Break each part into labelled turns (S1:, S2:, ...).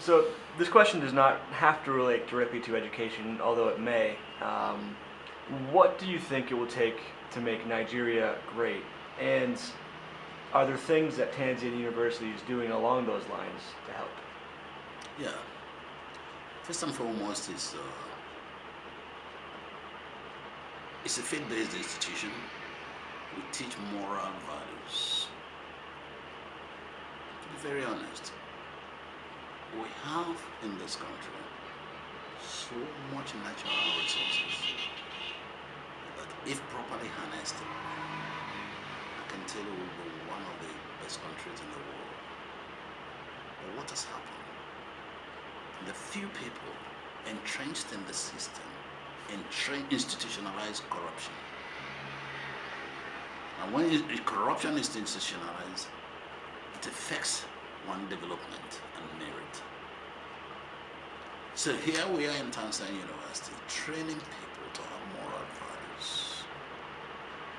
S1: So this question does not have to relate directly to education, although it may. What do you think it will take to make Nigeria great? And are there things that Tanzania University is doing along those lines to help?
S2: Yeah. First and foremost, it's a faith-based institution. We teach moral values. To be very honest, we have in this country so much natural resources that if properly harnessed, I can tell you we'll be one of the best countries in the world. But what has happened? The few people entrenched in the system institutionalized corruption. And when corruption is institutionalized, it affects one development and merit. So here we are in Tanzania University, training people to have moral values,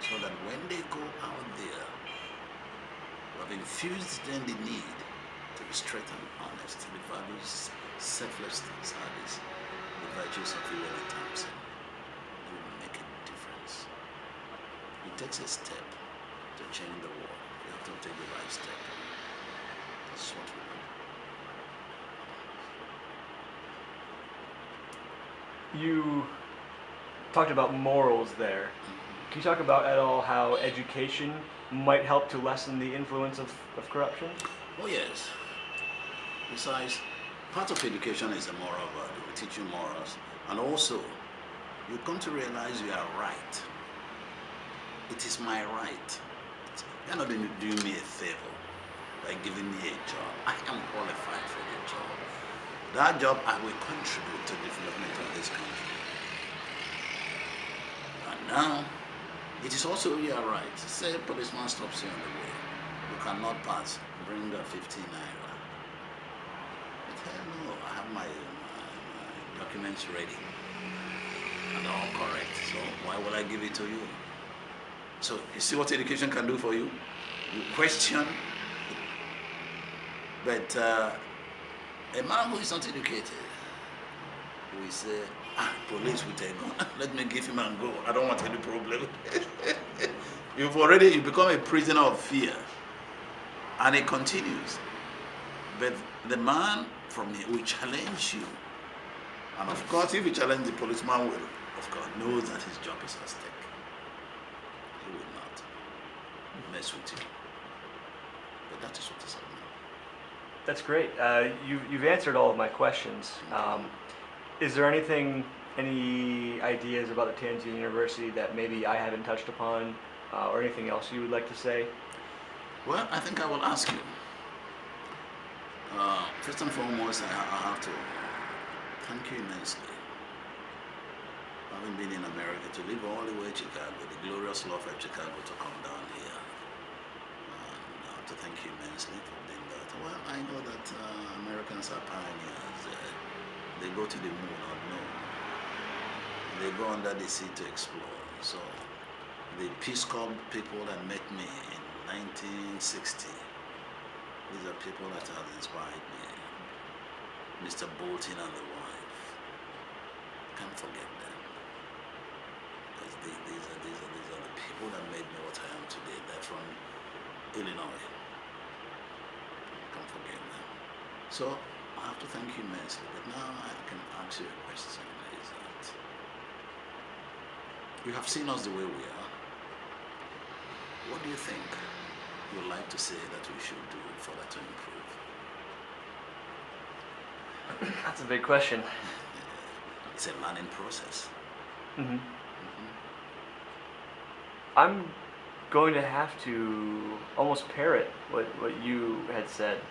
S2: so that when they go out there, we have infused them the need to be straight and honest, the values, selflessness, service, the virtues of human Thompson. It will make a difference. It takes a step to change the world. You have to take the right step. That's what we do.
S1: You talked about morals there. Can you talk about at all how education might help to lessen the influence of corruption?
S2: Oh yes. Besides, part of education is a moral value. We teach you morals. And also, you come to realize you are right. It is my right. You're not doing me a favor by giving me a job. I am qualified for the job. That job, I will contribute to the development of this country. And now, it is also your right. Say a policeman stops you on the way. You cannot pass. Bring the 15 naira. But hell no, I have my documents ready. And all correct. So why will I give it to you? So you see what education can do for you? You question. But a man who is not educated, we say, police will take gun. Let me give him and go. I don't want any problem. You become a prisoner of fear. And it continues. But the man from here will challenge you. And of course, if you challenge the policeman, will, of course, knows that his job is at stake. He will not mess with you. But that is what is happening.
S1: That's great. You've answered all of my questions. Is there anything, any ideas about the Tanzania University that maybe I haven't touched upon, or anything else you would like to say?
S2: Well, I think I will ask you. First and foremost, I have to thank you immensely. Having been in America, to live all the way to Chicago, the glorious love of Chicago, to come down here. And I have to thank you immensely for doing that. Well, I know that Americans are pioneers. They go to the moon unknown. They go under the sea to explore. So the Peace Corps people that met me in 1960, these are people that have inspired me. Mr. Bolton and the wife. Can't forget them. Because these are the people that made me what I am today. They're from Illinois. Can't forget them. So I have to thank you immensely. But now I can ask you a question. Is that you have seen us the way we are. What do you think you'd like to say that we should do for that to improve?
S1: That's a big question.
S2: It's a learning process.
S1: I'm going to have to almost parrot what you had said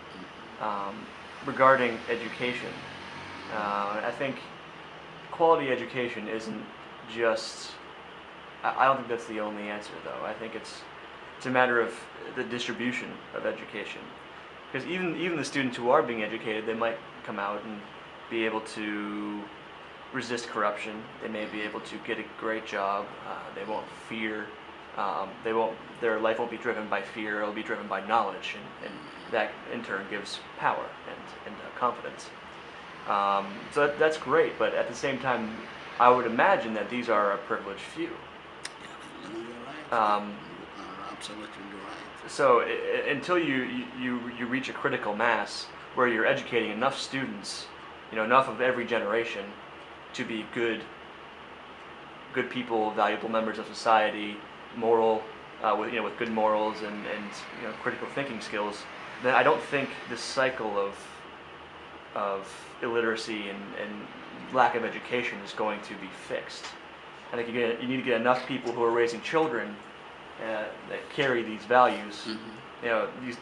S1: regarding education. I think quality education isn't just, I don't think that's the only answer though. I think it's a matter of the distribution of education. Because even the students who are being educated, they might come out and be able to resist corruption. They may be able to get a great job. They won't fear Their life won't be driven by fear. It'll be driven by knowledge, and that in turn gives power and confidence. So that's great, but at the same time, I would imagine that these are a privileged few.
S2: Yeah, no, you're right.
S1: Um,
S2: Absolutely, you're right.
S1: so until you reach a critical mass where you're educating enough students, enough of every generation to be good people, valuable members of society, moral, with good morals and critical thinking skills, then I don't think this cycle of illiteracy and lack of education is going to be fixed. I think you need to get enough people who are raising children that carry these values.
S2: Mm-hmm.
S1: These